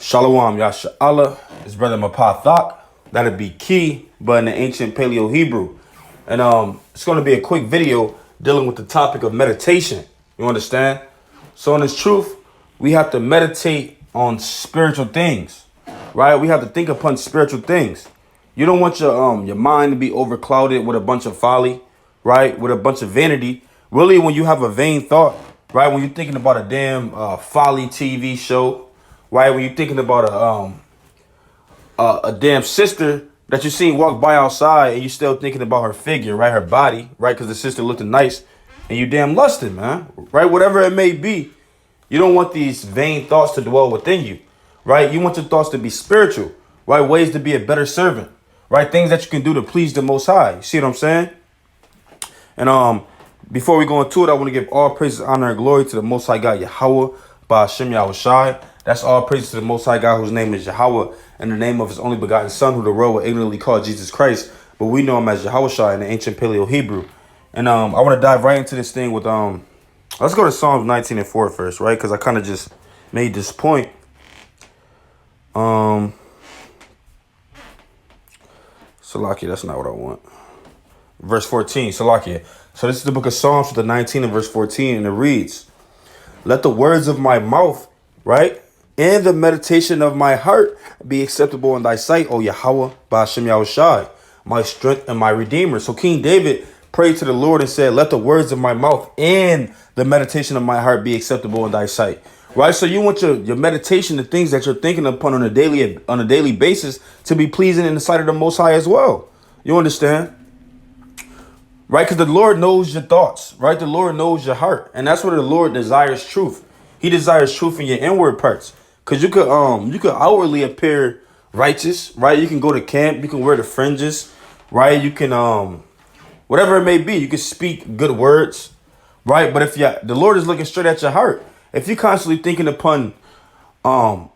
Shalom Yasha Allah, his brother Mapathak. That'd be key, but in the ancient Paleo Hebrew. And it's going to be a quick video dealing with the topic of meditation. You understand? So in this truth, we have to meditate on spiritual things, right? We have to think upon spiritual things. You don't want your mind to be overclouded with a bunch of folly, right? With a bunch of vanity. Really, when you have a vain thought, right? When you're thinking about a damn folly TV show, right? When you're thinking about a damn sister that you seen walk by outside and you still thinking about her figure, right? Her body, right? Because the sister looked nice and you damn lusted, man, right? Whatever it may be, you don't want these vain thoughts to dwell within you, right? You want your thoughts to be spiritual, right? Ways to be a better servant, right? Things that you can do to please the Most High. You see what I'm saying? And before we go into it, I want to give all praises, honor, and glory to the Most High God, Yahweh, by Hashem Yahushai. That's all praises to the Most High God, whose name is Yahweh, and the name of his only begotten Son, who the world will ignorantly call Jesus Christ, but we know him as Yahushai in the ancient Paleo Hebrew. And I want to dive right into this thing with let's go to Psalms 19 and 4 first, right? Because I kind of just made this point. Salakia, that's not what I want. Verse 14, Salakia. So this is the book of Psalms, the 19 and verse 14, and it reads, "Let the words of my mouth, right, and the meditation of my heart be acceptable in thy sight, O Yahweh, by Hashem Yahushai, my strength and my redeemer." So King David prayed to the Lord and said, "Let the words of my mouth and the meditation of my heart be acceptable in thy sight." Right? So you want your meditation, the things that you're thinking upon on a daily basis, to be pleasing in the sight of the Most High as well. You understand? Right? Because the Lord knows your thoughts, right? The Lord knows your heart. And that's where the Lord desires truth. He desires truth in your inward parts. Because you could outwardly appear righteous, right? You can go to camp, you can wear the fringes, right? You can whatever it may be, you can speak good words, right? But if the Lord is looking straight at your heart, if you're constantly thinking upon the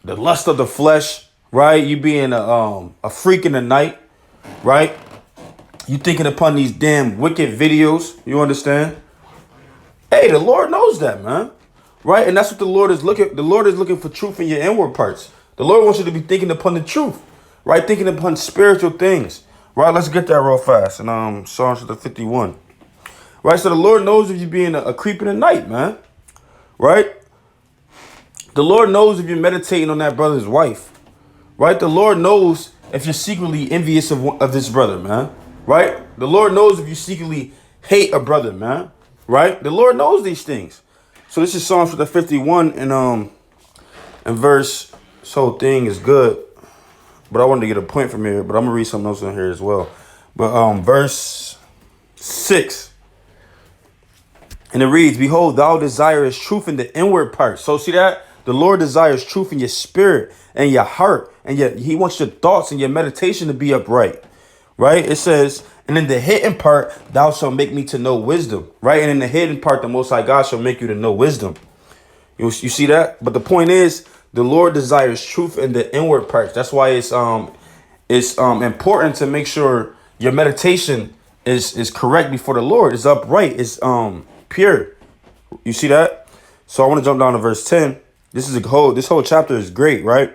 lust of the flesh, right? You being a freak in the night, right? You thinking upon these damn wicked videos, you understand? Hey, the Lord knows that, man. Right? And that's what the Lord is looking. The Lord is looking for truth in your inward parts. The Lord wants you to be thinking upon the truth, right? Thinking upon spiritual things. Right? Let's get that real fast. And Psalms 51. Right? So the Lord knows if you're being a creep in the night, man. Right? The Lord knows if you're meditating on that brother's wife. Right? The Lord knows if you're secretly envious of this brother, man. Right? The Lord knows if you secretly hate a brother, man. Right? The Lord knows these things. So this is Psalms 51 and verse. This whole thing is good, but I wanted to get a point from here. But I'm gonna read something else in here as well. But verse 6, and it reads, "Behold, thou desirest truth in the inward parts." So see that? The Lord desires truth in your spirit and your heart, and yet He wants your thoughts and your meditation to be upright. Right? It says, "And in the hidden part, thou shalt make me to know wisdom." Right? And in the hidden part, the Most High God shall make you to know wisdom. You see that? But the point is, the Lord desires truth in the inward parts. That's why it's important to make sure your meditation is correct before the Lord. It's upright. It's pure. You see that? So I want to jump down to verse 10. This whole chapter is great, right?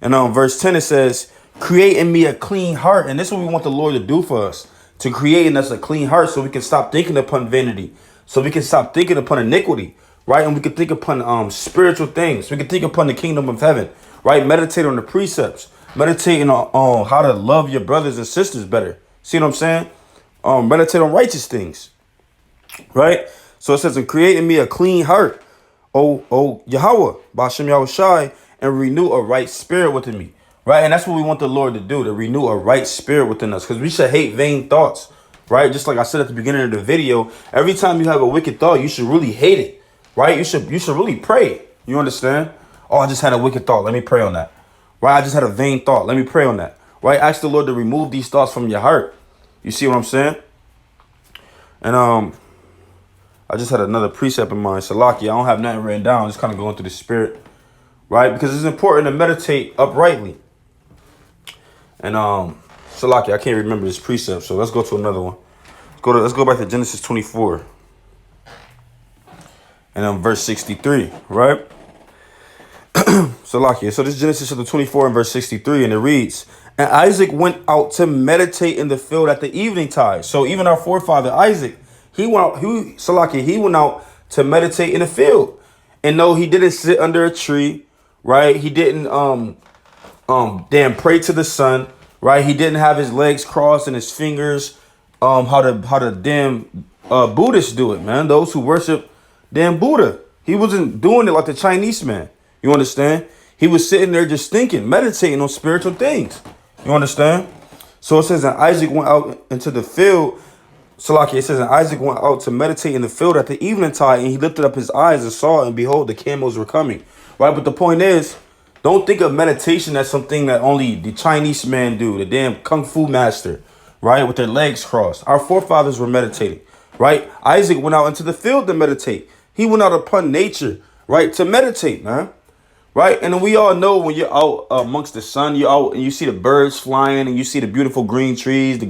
And verse 10 it says, "Create in me a clean heart." And this is what we want the Lord to do for us. To create in us a clean heart so we can stop thinking upon vanity. So we can stop thinking upon iniquity. Right? And we can think upon spiritual things. We can think upon the kingdom of heaven. Right? Meditate on the precepts. Meditating on how to love your brothers and sisters better. See what I'm saying? Meditate on righteous things. Right? So it says, "And create in me a clean heart, O Yahweh, Bashem Yahushai, and renew a right spirit within me." Right? And that's what we want the Lord to do, to renew a right spirit within us. Because we should hate vain thoughts. Right? Just like I said at the beginning of the video, every time you have a wicked thought, you should really hate it. Right? You should really pray. You understand? "Oh, I just had a wicked thought. Let me pray on that." Right? "I just had a vain thought. Let me pray on that." Right? Ask the Lord to remove these thoughts from your heart. You see what I'm saying? And I just had another precept in mind. Salaki, I don't have nothing written down. I'm just kind of going through the spirit. Right? Because it's important to meditate uprightly. And Salaki, I can't remember this precept, so let's go to another one. Let's go back to Genesis 24. And verse 63, right? Salakia. So this is Genesis chapter 24 and verse 63, and it reads, and Isaac went out to meditate in the field at the evening tide. So even our forefather Isaac, he went out, he went out to meditate in the field. And no, he didn't sit under a tree, right? He didn't pray to the sun, right? He didn't have his legs crossed and his fingers, how the damn Buddhists do it, man. Those who worship damn Buddha. He wasn't doing it like the Chinese man. You understand? He was sitting there just thinking, meditating on spiritual things. You understand? So it says that Isaac went out into the field. Salaki, it says, and Isaac went out to meditate in the field at the evening tide, and he lifted up his eyes and saw, and behold, the camels were coming. Right? But the point is, don't think of meditation as something that only the Chinese man do, the damn kung fu master, right? With their legs crossed. Our forefathers were meditating, right? Isaac went out into the field to meditate. He went out upon nature, right? To meditate, man. Right. And then we all know when you're out amongst the sun, you're out and you see the birds flying and you see the beautiful green trees, the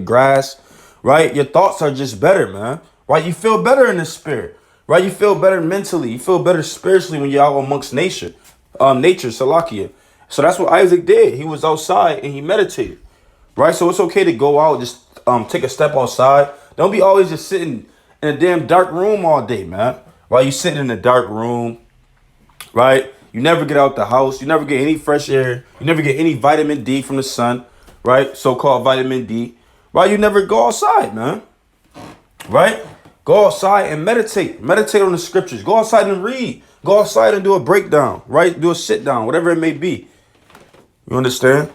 grass. Right. Your thoughts are just better, man. Right. You feel better in the spirit. Right. You feel better mentally. You feel better spiritually when you're out amongst nature, Salakia. So that's what Isaac did. He was outside and he meditated. Right. So it's OK to go out, just take a step outside. Don't be always just sitting in a damn dark room all day, man. While you sitting in a dark room. Right. You never get out the house. You never get any fresh air. You never get any vitamin D from the sun, right? So-called vitamin D, right? You never go outside, man, right? Go outside and meditate. Meditate on the scriptures. Go outside and read. Go outside and do a breakdown, right? Do a sit down, whatever it may be. You understand?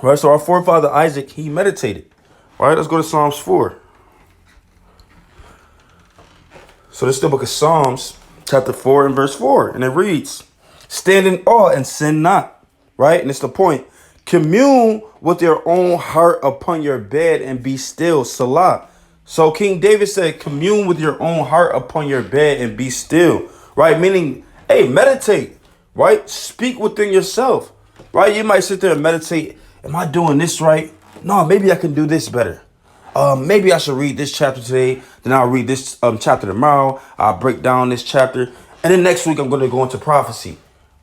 Right? So our forefather Isaac, he meditated. All right, let's go to Psalms 4. So this is the book of Psalms, chapter 4 and verse 4, and it reads, stand in awe and sin not, right? And it's the point. Commune with your own heart upon your bed and be still, Salah. So King David said, commune with your own heart upon your bed and be still, right? Meaning, hey, meditate, right? Speak within yourself, right? You might sit there and meditate. Am I doing this right? No, maybe I can do this better. Maybe I should read this chapter today. Then I'll read this chapter tomorrow. I'll break down this chapter. And then next week, I'm going to go into prophecy.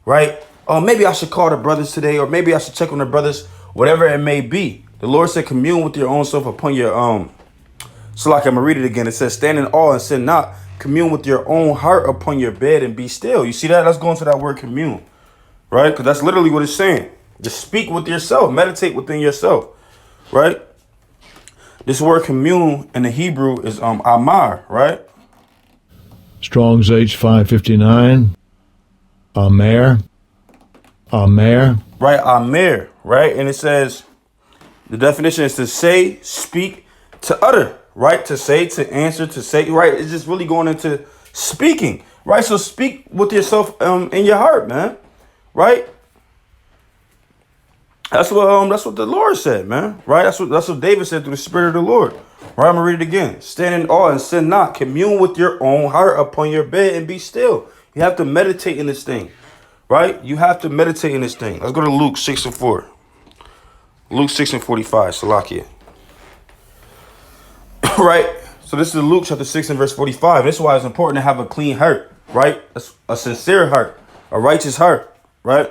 Right? Maybe I should call the brothers today, or maybe I should check on the brothers, whatever it may be. The Lord said, commune with your own self upon your So like I'm gonna read it again. It says, stand in awe and sin not. Commune with your own heart upon your bed and be still. You see that? Let's go into that word commune. Right? Because that's literally what it's saying. Just speak with yourself. Meditate within yourself. Right? This word commune in the Hebrew is amar, right? Strong's H559. Amer. Right, Amer, right? And it says, the definition is to say, speak, to utter, right? To say, to answer, to say, right? It's just really going into speaking, right? So speak with yourself in your heart, man, right? That's what the Lord said, man, right? That's what David said through the Spirit of the Lord. Right, I'm gonna read it again. Stand in awe and sin not. Commune with your own heart upon your bed and be still. You have to meditate in this thing, right? You have to meditate in this thing. Let's go to Luke 6 and 4. Luke 6 and 45, Salakia. Right? So this is Luke chapter 6 and verse 45. This is why it's important to have a clean heart, right? A sincere heart, a righteous heart, right?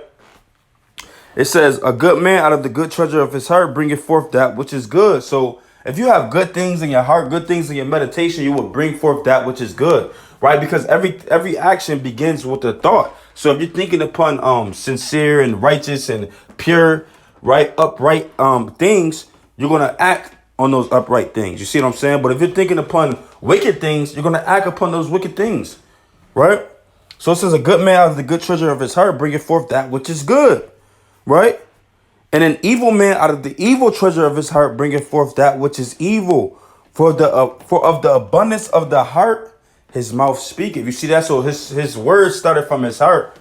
It says, a good man out of the good treasure of his heart bringeth forth that which is good. So if you have good things in your heart, good things in your meditation, you will bring forth that which is good, right? Because every action begins with a thought. So if you're thinking upon sincere and righteous and pure, right, upright things, you're going to act on those upright things. You see what I'm saying? But if you're thinking upon wicked things, you're going to act upon those wicked things, right? So it says, a good man out of the good treasure of his heart bringeth forth that which is good, right? And an evil man out of the evil treasure of his heart bringeth forth that which is evil. For of the abundance of the heart, his mouth speaketh. You see that? So his words started from his heart,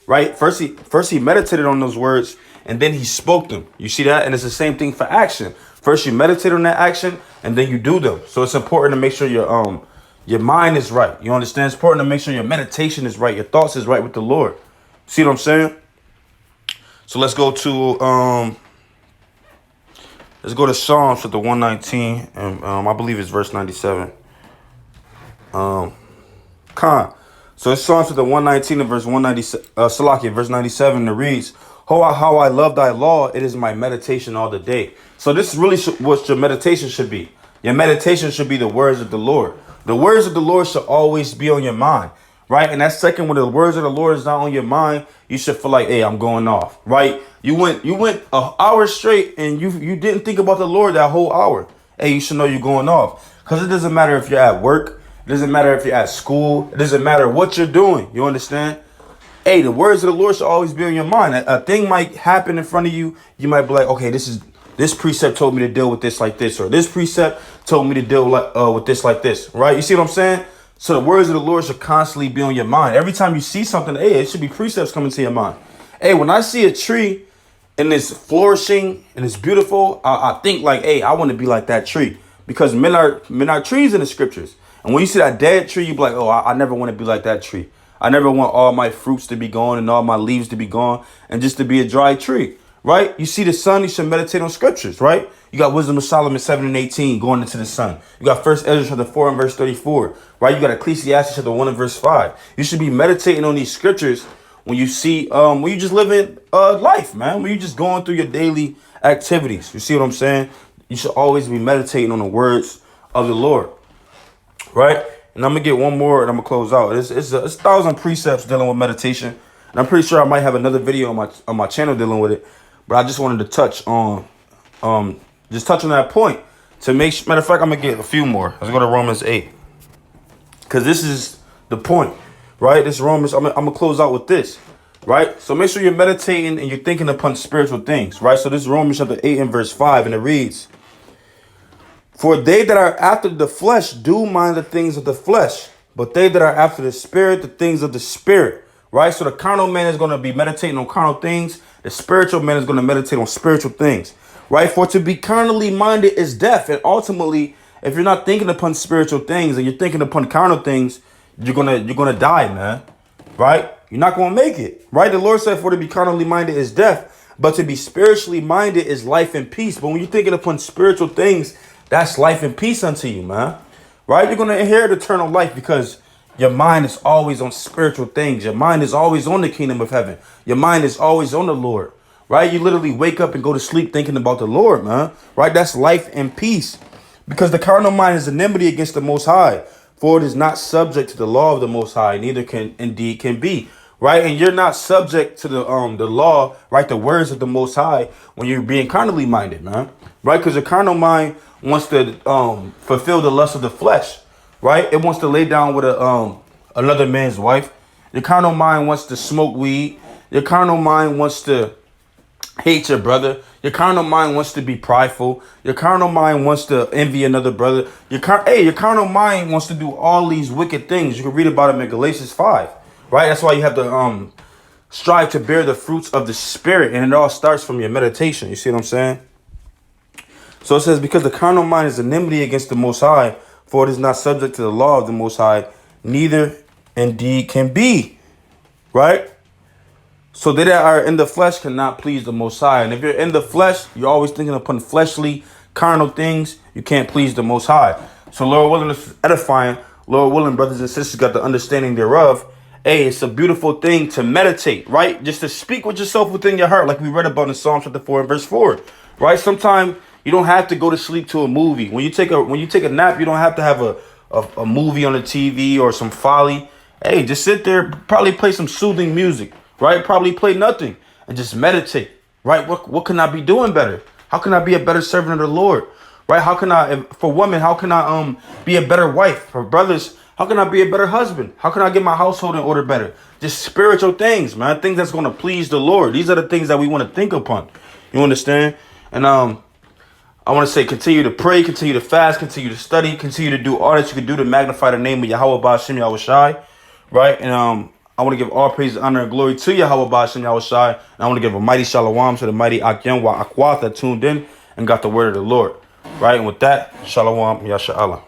right? First he meditated on those words, and then he spoke them. You see that? And it's the same thing for action. First you meditate on that action, and then you do them. So it's important to make sure your mind is right. You understand? It's important to make sure your meditation is right. Your thoughts is right with the Lord. See what I'm saying? So let's go to Psalms chapter 119, and I believe it's verse 97. So it's Psalms chapter 119 and verse 190, Salakia, verse 97, and it reads, how I love thy law, it is my meditation all the day. So this is really what your meditation should be. Your meditation should be the words of the Lord. The words of the Lord should always be on your mind, right? And that second, when the words of the Lord is not on your mind, you should feel like, hey, I'm going off, right? You went an hour straight and you didn't think about the Lord that whole hour. Hey, you should know you're going off, because it doesn't matter if you're at work. It doesn't matter if you're at school. It doesn't matter what you're doing. You understand? Hey, the words of the Lord should always be on your mind. A thing might happen in front of you. You might be like, okay, this precept told me to deal with this like this, or this precept told me to deal with this like this, right? You see what I'm saying? So the words of the Lord should constantly be on your mind. Every time you see something, hey, it should be precepts coming to your mind. Hey, when I see a tree and it's flourishing and it's beautiful, I think like, hey, I want to be like that tree, because men are trees in the scriptures. And when you see that dead tree, you be like, oh, I never want to be like that tree. I never want all my fruits to be gone and all my leaves to be gone and just to be a dry tree, right? You see the sun, you should meditate on scriptures, right? You got Wisdom of Solomon 7 and 18 going into the sun. You got 1 Ezra chapter 4 and verse 34, right? You got Ecclesiastes chapter 1 and verse 5. You should be meditating on these scriptures when you see, when you just living life, man. When you just going through your daily activities. You see what I'm saying? You should always be meditating on the words of the Lord, right? And I'm gonna get one more and I'm gonna close out. It's 1,000 precepts dealing with meditation, and I'm pretty sure I might have another video on my channel dealing with it. But I just wanted to touch on that point to make sure. Matter of fact, I'm gonna get a few more. Let's go to Romans 8, because this is the point, right? This Romans. I'm gonna close out with this, right? So make sure you're meditating and you're thinking upon spiritual things, right? So this is Romans chapter 8 and verse 5, and it reads, for they that are after the flesh do mind the things of the flesh, but they that are after the spirit, the things of the spirit, right? So the carnal man is going to be meditating on carnal things. The spiritual man is going to meditate on spiritual things, right? For to be carnally minded is death. And ultimately, if you're not thinking upon spiritual things and you're thinking upon carnal things, you're going to die, man, right? You're not going to make it, right? The Lord said, for to be carnally minded is death, but to be spiritually minded is life and peace. But when you're thinking upon spiritual things, that's life and peace unto you, man. Right? You're going to inherit eternal life because your mind is always on spiritual things. Your mind is always on the kingdom of heaven. Your mind is always on the Lord. Right? You literally wake up and go to sleep thinking about the Lord, man. Right? That's life and peace. Because the carnal mind is enmity against the Most High. For it is not subject to the law of the Most High, neither can be. Right? And you're not subject to the law, right? The words of the Most High when you're being carnally minded, man. Right? Because the carnal mind wants to fulfill the lust of the flesh, right? It wants to lay down with another man's wife. Your carnal mind wants to smoke weed. Your carnal mind wants to hate your brother. Your carnal mind wants to be prideful. Your carnal mind wants to envy another brother. Your carnal mind wants to do all these wicked things. You can read about them in Galatians 5, right? That's why you have to strive to bear the fruits of the Spirit, and it all starts from your meditation. You see what I'm saying? So it says, because the carnal mind is enmity against the Most High, for it is not subject to the law of the Most High, neither indeed can be. Right? So they that are in the flesh cannot please the Most High. And if you're in the flesh, you're always thinking upon fleshly, carnal things, you can't please the Most High. So Lord willing, this is edifying. Lord willing, brothers and sisters got the understanding thereof. Hey, it's a beautiful thing to meditate, right? Just to speak with yourself within your heart, like we read about in Psalm chapter 4 and verse 4. Right? Sometimes you don't have to go to sleep to a movie. When you take a nap, you don't have to have a movie on the TV or some folly. Hey, just sit there, probably play some soothing music, right? Probably play nothing and just meditate, right? What can I be doing better? How can I be a better servant of the Lord, right? For women, how can I be a better wife? For brothers, how can I be a better husband? How can I get my household in order better? Just spiritual things, man. Things that's going to please the Lord. These are the things that we want to think upon. You understand? And I want to say, continue to pray, continue to fast, continue to study, continue to do all that you can do to magnify the name of Yahweh Ba'ashem Yahweh Shai, right? And I want to give all praise, honor, and glory to Yahweh Ba'ashem Yahweh Shai. And I want to give a mighty shalom to the mighty Akyem Wa Akwat that tuned in and got the word of the Lord, right? And with that, shalom, Yasha Allah.